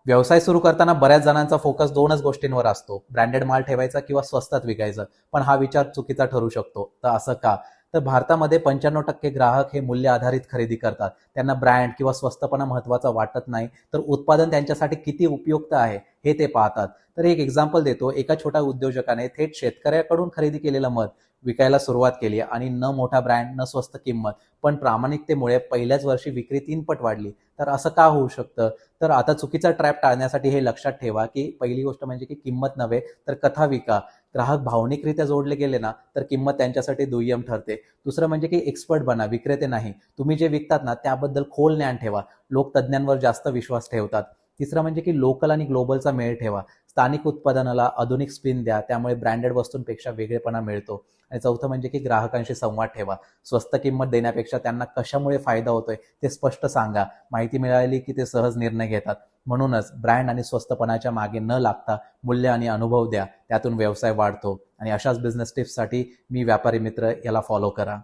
व्यवसाय सुरू करताना बऱ्याच जणांचा फोकस दोनच गोष्टींवर असतो, ब्रँडेड माल ठेवायचा किंवा स्वस्तात विकायचं. पण हा विचार चुकीचा ठरू शकतो. तर असं का? तर भारतामध्ये 95% ग्राहक हे मूल्य आधारित खरेदी करतात. त्यांना ब्रँड किंवा स्वस्तपणा महत्वाचा वाटत नाही, तर उत्पादन त्यांच्यासाठी किती उपयुक्त आहे हे ते पाहतात. तर एक एक्झाम्पल देतो. एका छोट्या उद्योजकाने थेट शेतकऱ्याकडून खरेदी केलेलं मध विकायला सुरुवात केली आणि न मोठा ब्रँड, न स्वस्त किंमत, पण प्रामाणिकतेमुळे पहिल्याच वर्षी विक्री 3 पट वाढली. तर असं का होऊ शकतं? तर आता चुकीचा ट्रॅप टाळण्यासाठी हे लक्षात ठेवा, की पहिली गोष्ट म्हणजे की किंमत नव्हे तर कथा विका. ग्राहक भावनिकरित्या जोडले गेले ना, तर किंमत त्यांच्यासाठी दुय्यम ठरते. दुसरं म्हणजे की एक्सपर्ट बना, विक्रेते नाही. तुम्ही जे विकतात ना त्याबद्दल खोल ज्ञान ठेवा. लोक तज्ज्ञांवर जास्त विश्वास ठेवतात. तिसरं म्हणजे की लोकल आणि ग्लोबलचा मेळ ठेवा. स्थानिक उत्पादनाला आधुनिक स्पिन द्या, त्यामुळे ब्रँडेड वस्तूंपेक्षा वेगळेपणा मिळतो. आणि चौथं म्हणजे की ग्राहकांशी संवाद ठेवा. स्वस्त किंमत देण्यापेक्षा त्यांना कशामुळे फायदा होतोय ते स्पष्ट सांगा. माहिती मिळाली की ते सहज निर्णय घेतात. म्हणूनच ब्रँड आणि स्वस्तपणाच्या मागे न लागता मूल्य आणि अनुभव द्या, त्यातून व्यवसाय वाढतो. आणि अशाच बिझनेस टिप्ससाठी मी व्यापारी मित्र याला फॉलो करा.